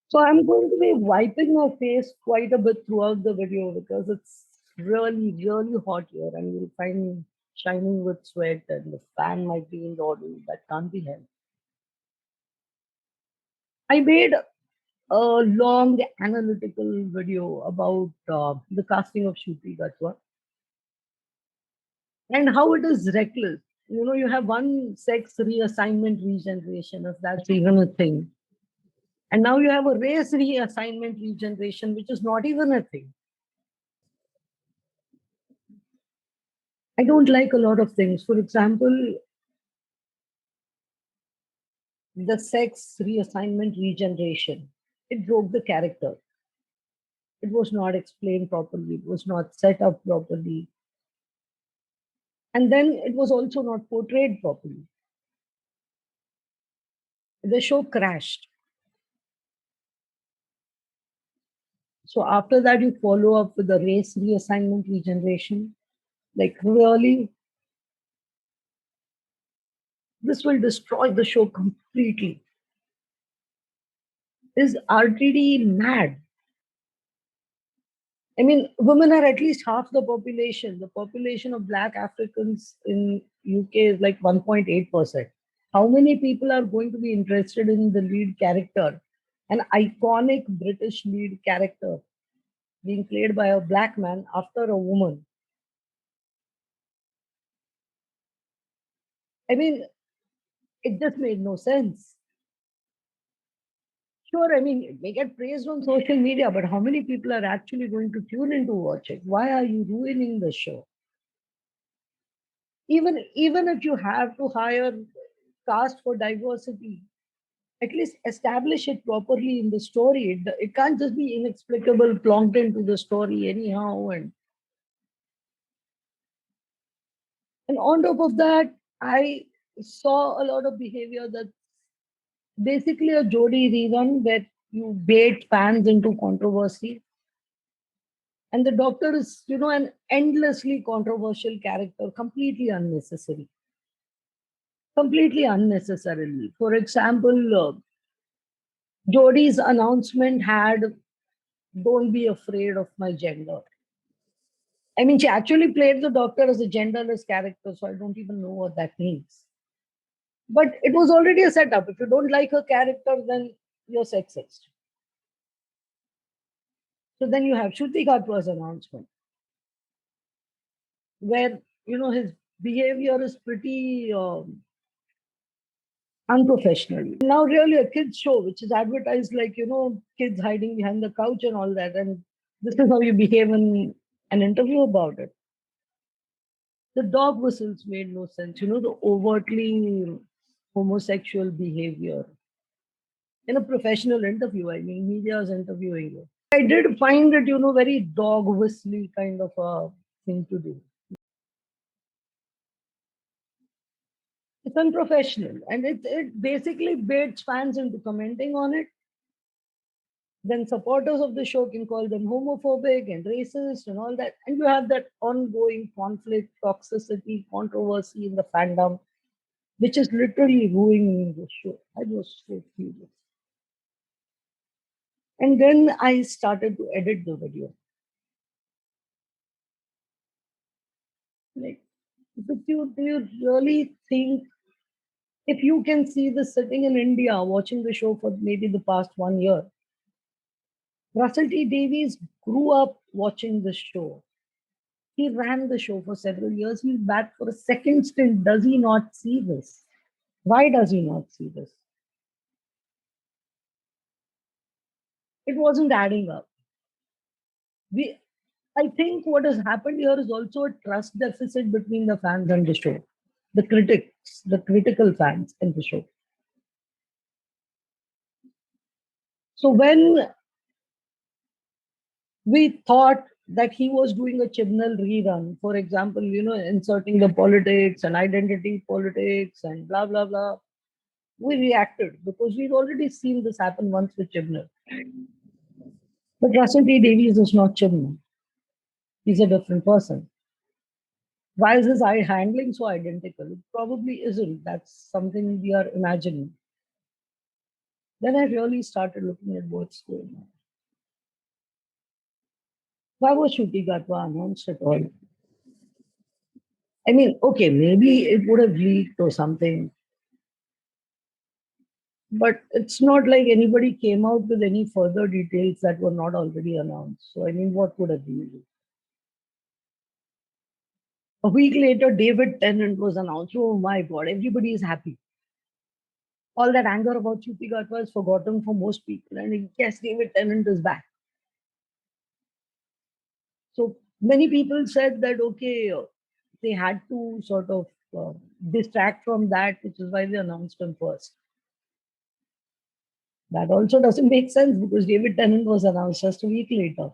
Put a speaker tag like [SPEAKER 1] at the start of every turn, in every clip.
[SPEAKER 1] So I'm going to be wiping my face quite a bit throughout the video because it's really, really hot here and you'll find me shining with sweat and the fan might be in the audio. That can't be helped. I made a long analytical video about the casting of Ncuti Gatwa and how it is reckless. You know, you have one sex reassignment regeneration, if that's even a thing. And now you have a race reassignment regeneration, which is not even a thing. I don't like a lot of things. For example, the sex reassignment regeneration. It broke the character. It was not explained properly. It was not set up properly. And then it was also not portrayed properly. The show crashed. So after that, you follow up with the race reassignment regeneration. Like, really, this will destroy the show completely. Is RTD mad? I mean, women are at least half the population. The population of Black Africans in UK is like 1.8%. How many people are going to be interested in the lead character, an iconic British lead character being played by a black man after a woman? I mean, it just made no sense. Sure, I mean, it may get praised on social media, but how many people are actually going to tune in to watch it? Why are you ruining the show? Even if you have to hire cast for diversity, at least establish it properly in the story. It can't just be inexplicable, plonked into the story anyhow. And on top of that, I saw a lot of behavior that's basically a Jodie rerun where you bait fans into controversy. And the doctor is, an endlessly controversial character, completely unnecessary. Completely unnecessarily. For example, Jodie's announcement had, "Don't be afraid of my gender." I mean, she actually played the doctor as a genderless character, so I don't even know what that means. But it was already a setup. If you don't like her character, then you're sexist. So then you have Ncuti Gatwa's announcement, where his behavior is pretty unprofessional. Now, really, a kids show, which is advertised like kids hiding behind the couch and all that, and this is how you behave in an interview about it. The dog whistles made no sense. The overtly homosexual behavior in a professional interview. I mean, media is interviewing you. I did find it, very dog whistly kind of a thing to do. It's unprofessional, and it basically baits fans into commenting on it. Then supporters of the show can call them homophobic and racist and all that. And you have that ongoing conflict, toxicity, controversy in the fandom, which is literally ruining the show. I was so furious. And then I started to edit the video. Like, do you really think if you can see this sitting in India watching the show for maybe the past 1 year? Russell T Davies grew up watching the show. He ran the show for several years. He's back for a second stint. Does he not see this? Why does he not see this? It wasn't adding up. I think what has happened here is also a trust deficit between the fans and the show, the critics, the critical fans in the show. So when we thought that he was doing a Chibnall rerun, for example, inserting the politics and identity politics and blah, blah, blah, we reacted because we've already seen this happen once with Chibnall. But Russell T Davies is not Chibnall. He's a different person. Why is his eye handling so identical? It probably isn't. That's something we are imagining. Then I really started looking at what's going on. Why was Ncuti Gatwa announced at all? I mean, okay, maybe it would have leaked or something, but it's not like anybody came out with any further details that were not already announced. So, I mean, what would have been? A week later, David Tennant was announced. Oh my God, everybody is happy. All that anger about Ncuti Gatwa is forgotten for most people. And yes, David Tennant is back. So many people said that, okay, they had to sort of distract from that, which is why they announced him first. That also doesn't make sense because David Tennant was announced just a week later.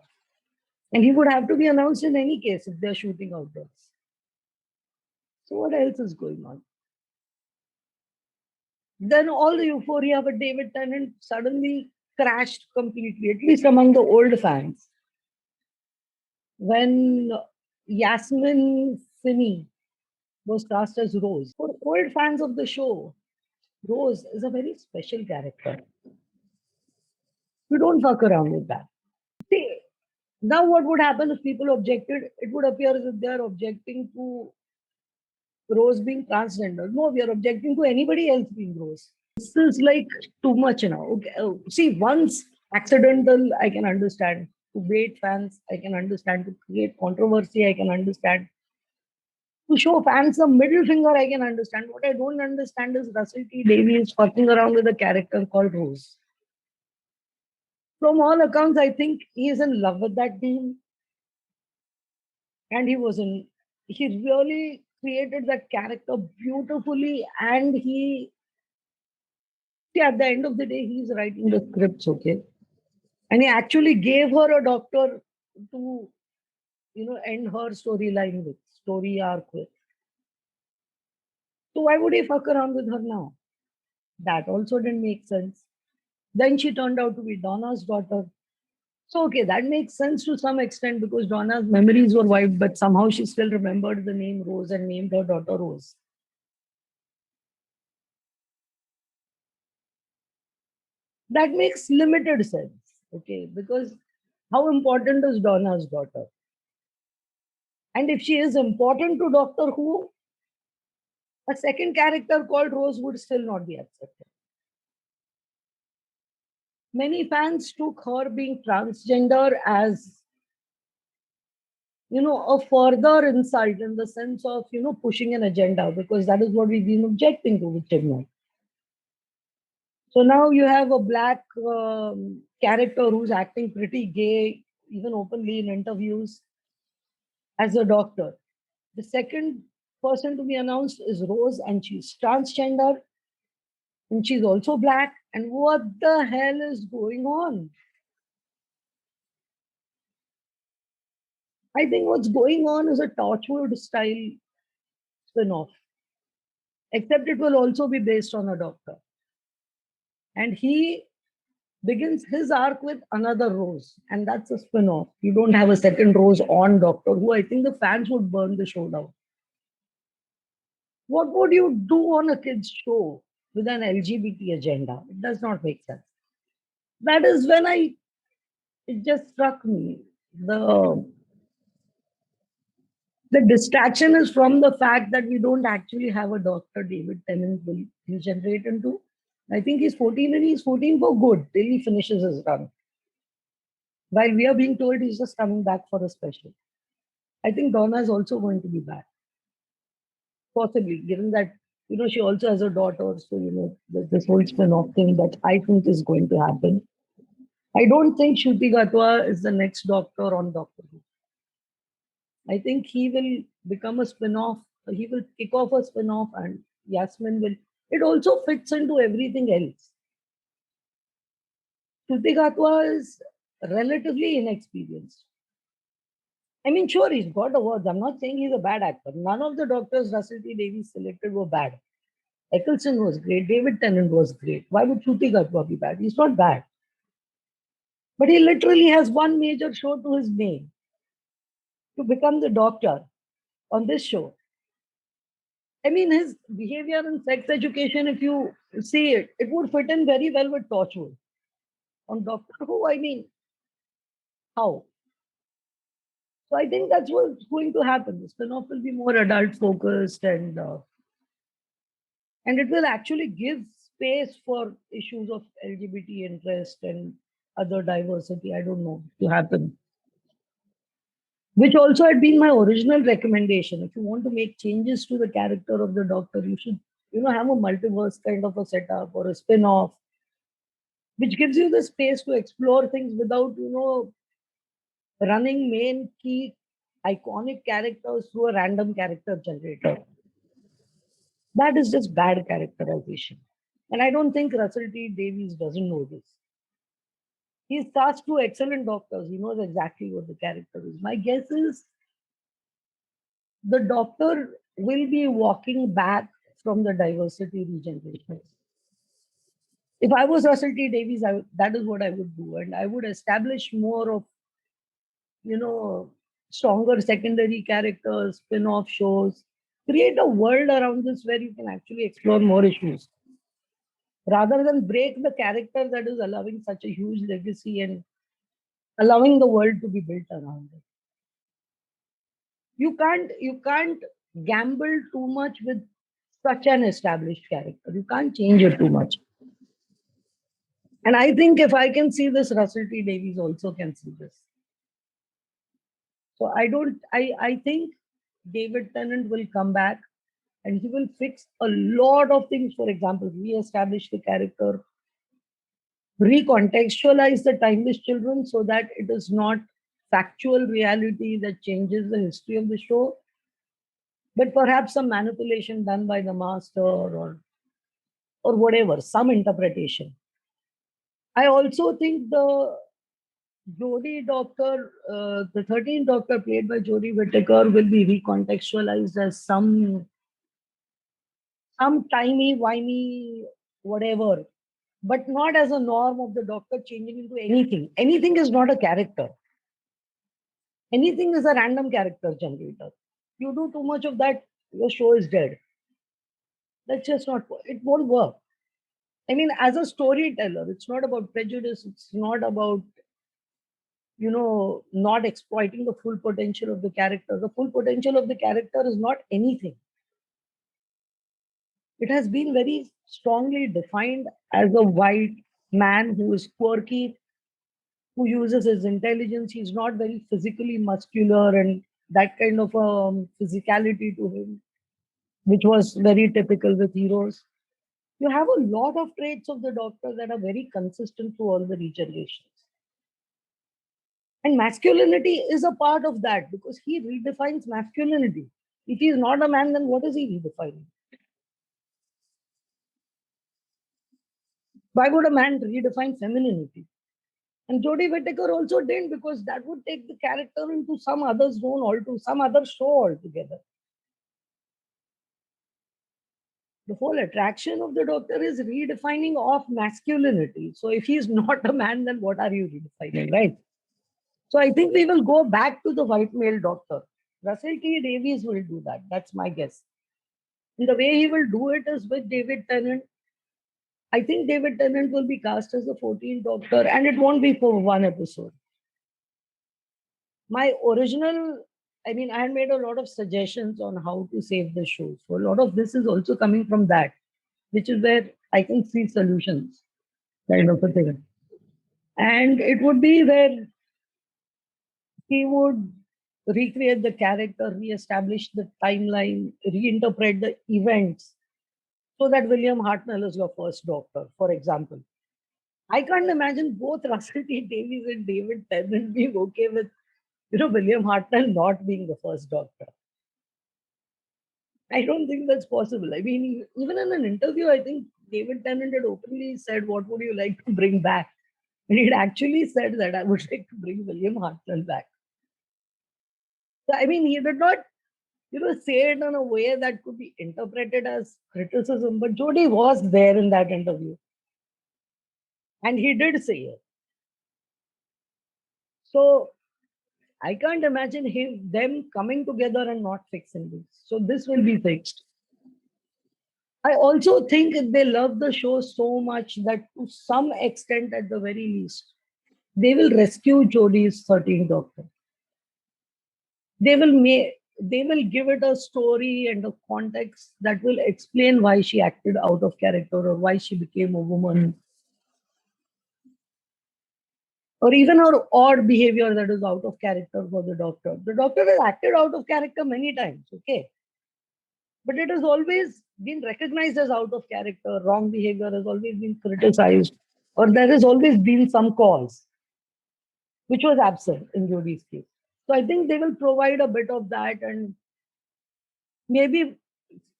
[SPEAKER 1] And he would have to be announced in any case if they're shooting outdoors. So what else is going on? Then all the euphoria with David Tennant suddenly crashed completely, at least among the old fans. When Yasmin Finney was cast as Rose. For old fans of the show, Rose is a very special character. You don't fuck around with that. See, now what would happen if people objected? It would appear as if they are objecting to Rose being transgender. No, we are objecting to anybody else being Rose. This is like too much now. Okay. See, once accidental, I can understand. To bait fans, I can understand. To create controversy, I can understand. To show fans a middle finger, I can understand. What I don't understand is Russell T Davies fucking around with a character called Rose. From all accounts, I think he is in love with that team. And he was in, he really created that character beautifully. And he, see, at the end of the day, he's writing the scripts, okay? And he actually gave her a doctor to, end her storyline with, story arc with. So why would he fuck around with her now? That also didn't make sense. Then she turned out to be Donna's daughter. So, okay, that makes sense to some extent because Donna's memories were wiped, but somehow she still remembered the name Rose and named her daughter Rose. That makes limited sense, okay, because how important is Donna's daughter? And if she is important to Doctor Who, a second character called Rose would still not be accepted. Many fans took her being transgender as a further insult in the sense of, pushing an agenda because that is what we've been objecting to with Chennai. So now you have a black character who's acting pretty gay, even openly in interviews, as a doctor. The second person to be announced is Rose, and she's transgender, and she's also black. And what the hell is going on? I think what's going on is a Torchwood style spin-off, except it will also be based on a doctor. And he begins his arc with another Rose, and that's a spin-off. You don't have a second Rose on Doctor Who. I think the fans would burn the show down. What would you do on a kids' show with an LGBT agenda? It does not make sense. That is when it just struck me. The distraction is from the fact that we don't actually have a Dr. David Tennant will generate into. I think he's 14 and he's 14 for good till he finishes his run. While we are being told he's just coming back for a special. I think Donna is also going to be back. Possibly, given that, she also has a daughter. So, this whole spin-off thing that I think is going to happen. I don't think Ncuti Gatwa is the next doctor on Doctor Who. I think he will become a spin-off. He will kick off a spin-off and Yasmin will. It also fits into everything else. Ncuti Gatwa is relatively inexperienced. I mean, sure, he's got awards. I'm not saying he's a bad actor. None of the doctors Russell T Davies selected were bad. Eccleston was great. David Tennant was great. Why would Ncuti Gatwa be bad? He's not bad. But he literally has one major show to his name to become the doctor on this show. I mean, his behavior in sex education, if you see it, it would fit in very well with Torchwood. On Doctor Who, I mean, how? So I think that's what's going to happen. The spin-off will be more adult focused and it will actually give space for issues of LGBT interest and other diversity. I don't know to happen. Which also had been my original recommendation. If you want to make changes to the character of the Doctor, you should, have a multiverse kind of a setup or a spin-off, which gives you the space to explore things without, running main key iconic characters through a random character generator. That is just bad characterization. And I don't think Russell T Davies doesn't know this. He's cast two excellent doctors. He knows exactly what the character is. My guess is the doctor will be walking back from the diversity regeneration. If I was Russell T Davies, that is what I would do. And I would establish more of, you know, stronger secondary characters, spin off shows, create a world around this where you can actually explore more issues rather than break the character that is allowing such a huge legacy and allowing the world to be built around it. You can't gamble too much with such an established character. You can't change it too much. And I think if I can see this, Russell T Davies also can see this. So I think David Tennant will come back and he will fix a lot of things. For example, re-establish the character, recontextualize the timeless children so that it is not factual reality that changes the history of the show, but perhaps some manipulation done by the master or whatever, some interpretation. I also think the 13th Doctor played by Jodie Whittaker will be recontextualized as some timey-wimey whatever, but not as a norm of the Doctor changing into anything. Anything is not a character. Anything is a random character generator. You do too much of that, your show is dead. That's just not, it won't work. I mean, as a storyteller, it's not about prejudice. It's not about, not exploiting the full potential of the character. The full potential of the character is not anything. It has been very strongly defined as a white man who is quirky, who uses his intelligence. He's not very physically muscular and that kind of physicality to him, which was very typical with heroes. You have a lot of traits of the Doctor that are very consistent through all the regenerations. And masculinity is a part of that because he redefines masculinity. If he is not a man, then what is he redefining? Why would a man redefine femininity? And Jodie Whittaker also didn't because that would take the character into some other zone or to some other show altogether. The whole attraction of the Doctor is redefining of masculinity. So if he's not a man, then what are you redefining, right? So I think we will go back to the white male Doctor. Russell T Davies will do that. That's my guess. And the way he will do it is with David Tennant. I think David Tennant will be cast as the 14th Doctor, and it won't be for one episode. My original, I mean, I had made a lot of suggestions on how to save the show. So a lot of this is also coming from that, which is where I can see solutions, kind of a thing. And it would be where he would recreate the character, re-establish the timeline, reinterpret the events so that William Hartnell is your first Doctor, for example. I can't imagine both Russell T Davies and David Tennant being okay with, William Hartnell not being the first Doctor. I don't think that's possible. I mean, even in an interview, I think David Tennant had openly said, "What would you like to bring back?" And he'd actually said that I would like to bring William Hartnell back. So, I mean, he did not, say it in a way that could be interpreted as criticism. But Jodie was there in that interview. And he did say it. So I can't imagine them coming together and not fixing this. So this will be fixed. I also think they love the show so much that to some extent, at the very least, they will rescue Jodie's 13th Doctor. They will make they will give it a story and a context that will explain why she acted out of character or why she became a woman or even her odd behavior that is out of character for the doctor. The doctor has acted out of character many times, okay? But it has always been recognized as out of character. Wrong behavior has always been criticized, or there has always been some cause, which was absent in Jodie's case. So I think they will provide a bit of that, and maybe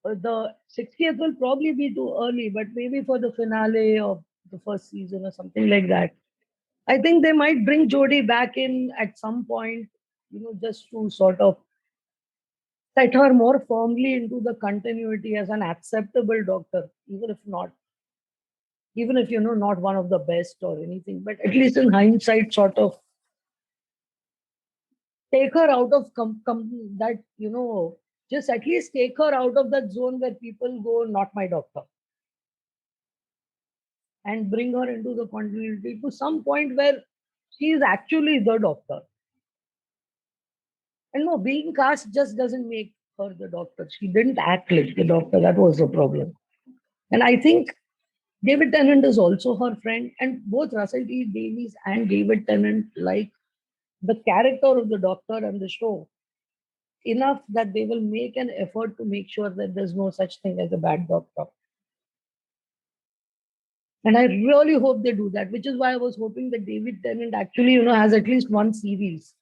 [SPEAKER 1] the 60th will probably be too early, but maybe for the finale of the first season or something like that. I think they might bring Jodie back in at some point, just to sort of set her more firmly into the continuity as an acceptable doctor, even if not one of the best or anything, but at least in hindsight, sort of take her out of that, just at least take her out of that zone where people go, not my doctor, and bring her into the continuity to some point where she is actually the doctor. And no, being cast just doesn't make her the doctor. She didn't act like the doctor. That was the problem. And I think David Tennant is also her friend, and both Russell T Davies and David Tennant like the character of the doctor and the show enough that they will make an effort to make sure that there's no such thing as a bad doctor. And I really hope they do that, which is why I was hoping that David Tennant actually, has at least one series.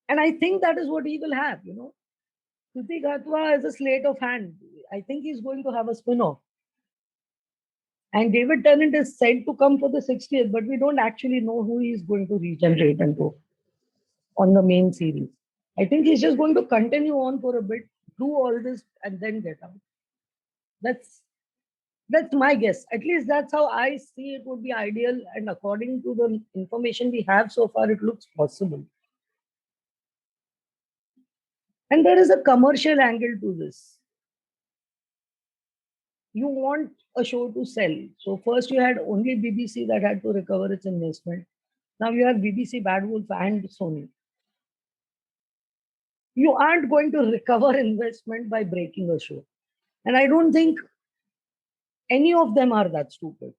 [SPEAKER 1] And I think that is what he will have. Ncuti Gatwa is a slate of hand. I think he's going to have a spin-off. And David Tennant is said to come for the 60th, but we don't actually know who he is going to regenerate into on the main series. I think he's just going to continue on for a bit, do all this, and then get out. That's that's my guess. At least that's how I see it would be ideal. And according to the information we have so far, it looks possible. And there is a commercial angle to this. You want a show to sell. So first you had only BBC that had to recover its investment. Now you have BBC, Bad Wolf, and Sony. You aren't going to recover investment by breaking a show. And I don't think any of them are that stupid.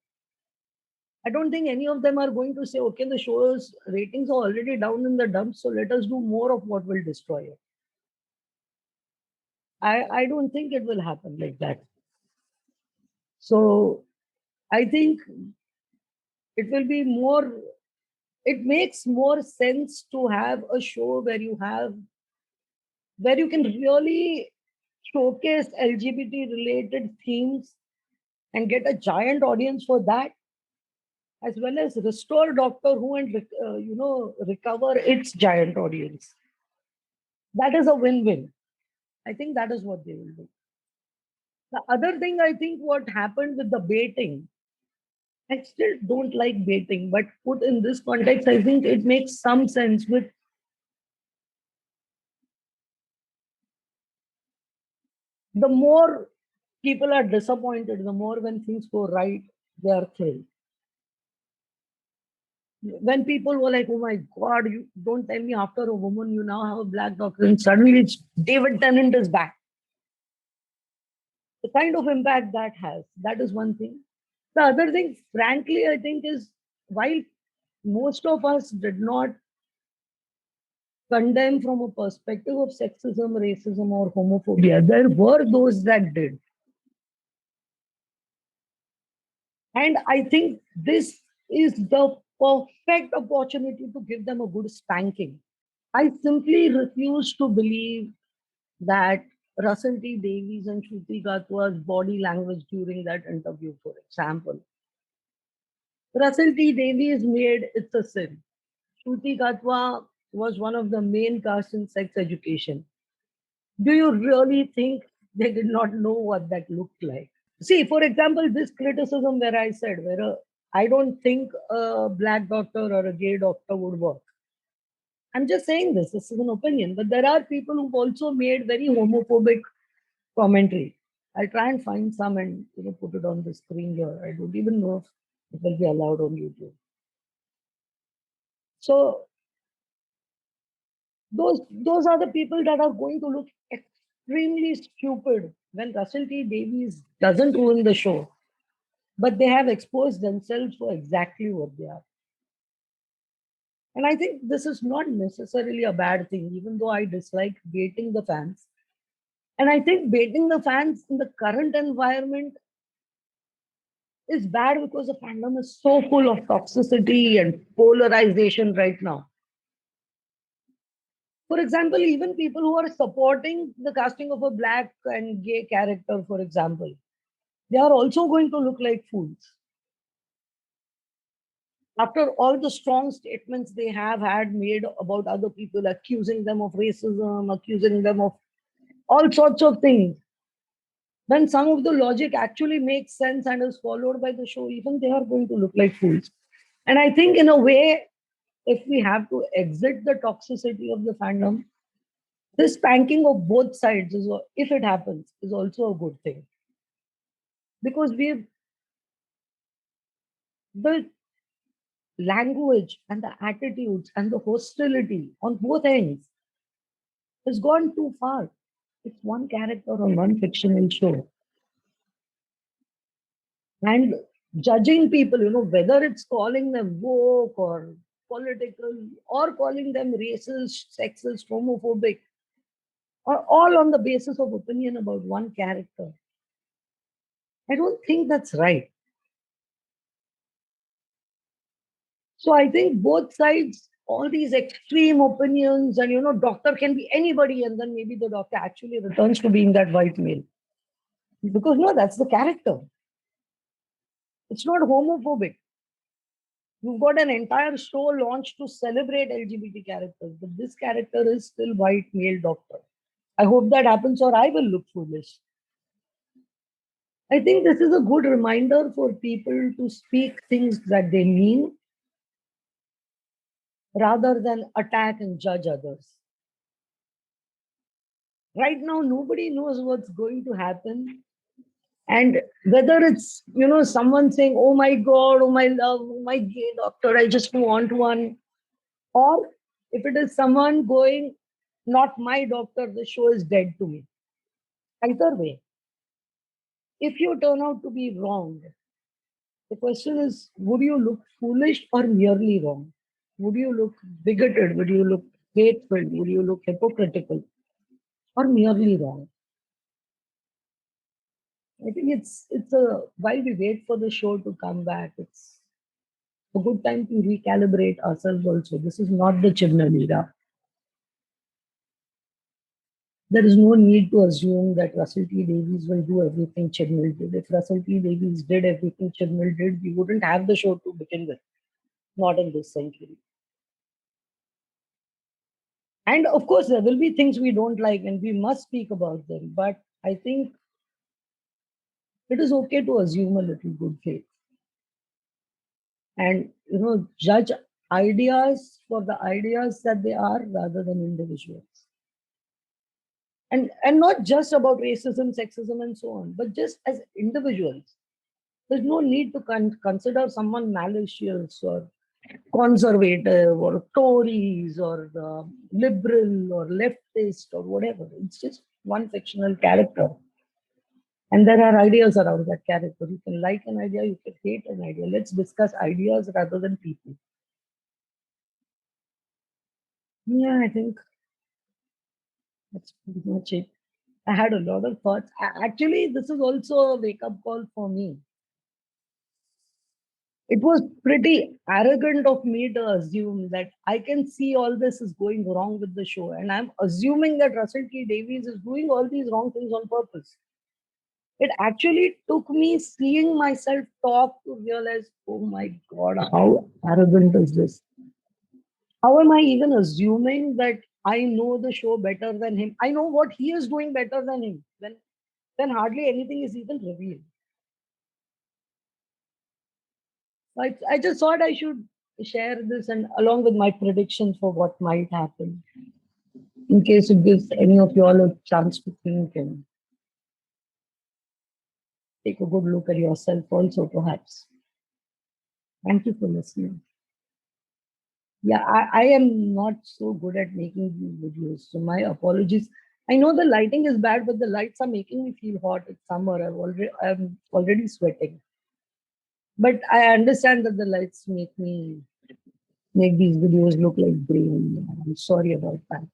[SPEAKER 1] I don't think any of them are going to say, okay, the show's ratings are already down in the dumps, so let us do more of what will destroy it. I don't think it will happen like that. So I think it will be more, it makes more sense to have a show where you can really showcase LGBT related themes and get a giant audience for that, as well as restore Doctor Who and recover its giant audience. That is a win-win. I think that is what they will do. The other thing, I think what happened with the baiting, I still don't like baiting, but put in this context, I think it makes some sense. With the more people are disappointed, the more when things go right, they are thrilled. When people were like, oh my God, you don't tell me after a woman, you now have a black doctor, and suddenly it's David Tennant is back. The kind of impact that has, that is one thing. The other thing, frankly, I think is while most of us did not condemn from a perspective of sexism, racism, or homophobia, there were those that did. And I think this is the perfect opportunity to give them a good spanking. I simply refuse to believe that Russell T Davies and Ncuti Gatwa's body language during that interview, for example. Russell T Davies made It's a Sin. Ncuti Gatwa was one of the main cast in Sex Education. Do you really think they did not know what that looked like? See, for example, this criticism where I said, I don't think a black doctor or a gay doctor would work. I'm just saying this is an opinion, but there are people who've also made very homophobic commentary. I'll try and find some and put it on the screen here. I don't even know if it will be allowed on YouTube. So those are the people that are going to look extremely stupid when Russell T Davies doesn't ruin the show, but they have exposed themselves for exactly what they are. And I think this is not necessarily a bad thing, even though I dislike baiting the fans. And I think baiting the fans in the current environment is bad because the fandom is so full of toxicity and polarization right now. For example, even people who are supporting the casting of a black and gay character, for example, they are also going to look like fools. After all the strong statements they have had made about other people, accusing them of racism, accusing them of all sorts of things, when some of the logic actually makes sense and is followed by the show, even they are going to look like fools. And I think, in a way, if we have to exit the toxicity of the fandom, this spanking of both sides, if it happens, is also a good thing. Because the language and the attitudes and the hostility on both ends has gone too far. It's one character on one fictional show. And judging people, whether it's calling them woke or political or calling them racist, sexist, homophobic, or all on the basis of opinion about one character. I don't think that's right. So I think both sides, all these extreme opinions, and doctor can be anybody, and then maybe the doctor actually returns to being that white male. Because no, that's the character. It's not homophobic. You've got an entire show launched to celebrate LGBT characters, but this character is still white male doctor. I hope that happens, or I will look foolish. I think this is a good reminder for people to speak things that they mean rather than attack and judge others. Right now, nobody knows what's going to happen. And whether it's, someone saying, oh my God, oh my love, oh my gay doctor, I just want one. Or if it is someone going, not my doctor, the show is dead to me. Either way, if you turn out to be wrong, the question is, would you look foolish or merely wrong? Would you look bigoted? Would you look hateful? Would you look hypocritical? Or merely wrong? I think it's a while we wait for the show to come back, it's a good time to recalibrate ourselves also. This is not the Chibnall era. There is no need to assume that Russell T Davies will do everything Chibnall did. If Russell T Davies did everything Chibnall did, we wouldn't have the show to begin with. Not in this century. And of course, there will be things we don't like and we must speak about them. But I think it is okay to assume a little good faith. And, judge ideas for the ideas that they are rather than individuals. And not just about racism, sexism, and so on, but just as individuals. There's no need to consider someone malicious or conservative or Tories or liberal or leftist or whatever. It's just one fictional character. And there are ideas around that character. You can like an idea, you can hate an idea. Let's discuss ideas rather than people. Yeah, I think that's pretty much it. I had a lot of thoughts. Actually, this is also a wake up call for me. It was pretty arrogant of me to assume that I can see all this is going wrong with the show. And I'm assuming that Russell T Davies is doing all these wrong things on purpose. It actually took me seeing myself talk to realize, oh my God, how arrogant is this? How am I even assuming that I know the show better than him? I know what he is doing better than him. Then hardly anything is even revealed. I just thought I should share this and along with my predictions for what might happen, in case it gives any of you all a chance to think and take a good look at yourself also, perhaps. Thank you for listening. Yeah, I am not so good at making these videos, so my apologies. I know the lighting is bad, but the lights are making me feel hot. It's summer. I'm already sweating. But I understand that the lights make these videos look like green. I'm sorry about that.